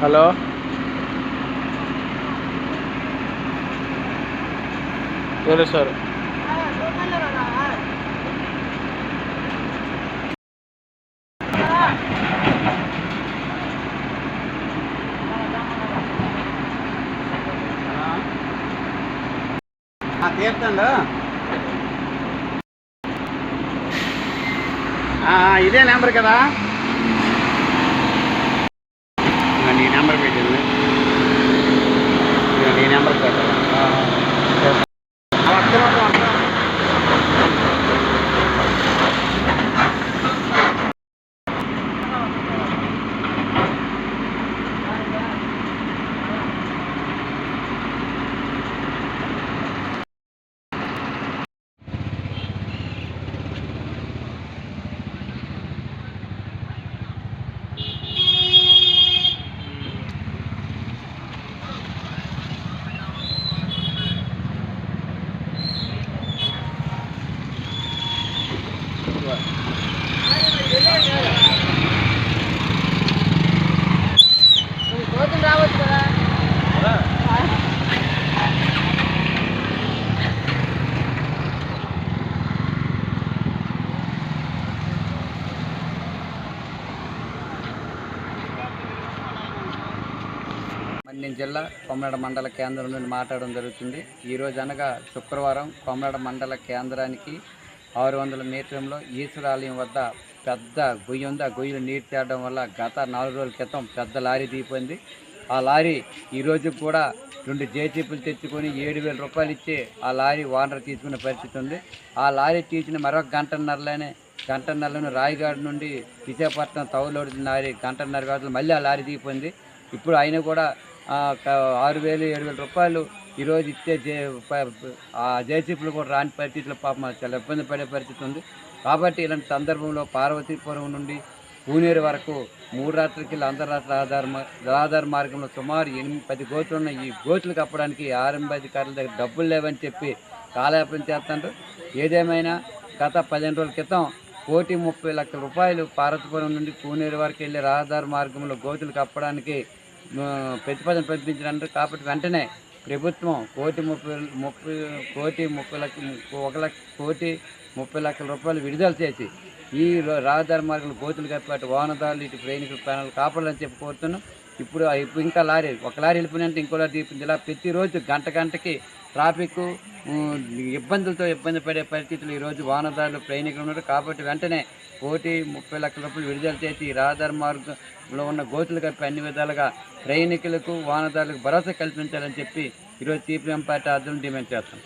Hello, సరే sir. తీర్థంలో ఇదే నెంబర్ కదా, నీ నెంబర్ పెట్టింది, నీ నెంబర్ పెట్టాలి. రావచ్చు కదా. మన్యం జిల్లా కొమరాడ మండల కేంద్రం నుండి మాట్లాడడం జరుగుతుంది. ఈరోజు అనగా శుక్రవారం కొమరాడ మండల కేంద్రానికి 600 మీటర్లో ఈశ్వరాలయం వద్ద పెద్ద గొయ్యి ఉంది. ఆ గొయ్యిలో నీరు తేవడం వల్ల గత 4 రోజుల క్రితం పెద్ద లారీ దిగిపోయింది. ఆ లారీ ఈరోజు కూడా 2 జేసీపీలు తెచ్చుకొని 7,000 రూపాయలు ఇచ్చి ఆ లారీ ఓనర్ తీసుకునే పరిస్థితి ఉంది. ఆ లారీ తీసిన మరొక గంటన్నరలోనే రాయగాడ్ నుండి విశాఖపట్నం తౌలోడి లారీ గంటన్నర గంటలు మళ్ళీ ఆ లారీ దిగిపోయింది. ఇప్పుడు ఆయన కూడా 6,000-7,000 రూపాయలు ఈరోజు ఇచ్చే ఆ జేసీపీలు కూడా రాని పరిస్థితుల్లో పాపం చాలా ఇబ్బంది పడే పరిస్థితి ఉంది. కాబట్టి ఇలాంటి సందర్భంలో పార్వతీపురం నుండి పూనేరు వరకు 3 రాత్రికి అంతర్రాష్ట్ర రహదారి మార్గంలో సుమారు 8-10 గోతులు ఉన్నాయి. ఈ గోతులు కప్పడానికి ఆర్ఎంబీ అధికారుల దగ్గర డబ్బులు లేవని చెప్పి కాలయాపన చేస్తున్నారు. ఏదేమైనా గత 15 రోజుల క్రితం 1,30,00,000 రూపాయలు పార్వతీపురం నుండి పూనేరు వరకు వెళ్ళే రహదారి మార్గంలో గోతులు కప్పడానికి ప్రతిపాదన ప్రకటించినారు. కాబట్టి వెంటనే ప్రభుత్వం 1,30,00,000 రూపాయలు విడుదల చేసి ఈ రహదారి మార్గంలో గోతులు కప్పాటు వాహనదారులు ఇటు ప్రయాణికుల ప్రాణాలు కాపాడాలని చెప్పి కోరుతున్నాం. ఇప్పుడు ఇంకా ఒక లారీ వెళ్ళిపోయినంటే ఇంకో లారీ తీపింది. ఇలా ప్రతిరోజు గంటకి ట్రాఫిక్ ఇబ్బంది పడే పరిస్థితులు ఈరోజు వాహనదారులు ప్రయాణికులు ఉన్నారు. కాబట్టి వెంటనే 1,30,00,000 రూపాయలు విడుదల చేసి రహదారి మార్గంలో ఉన్న గోతులు కప్పి అన్ని విధాలుగా ప్రయాణికులకు వాహనదారులకు భరోసా కల్పించాలని చెప్పి ఈరోజు సిపిఎం పార్టీ ఆధ్వర్యంలో డిమాండ్ చేస్తాం.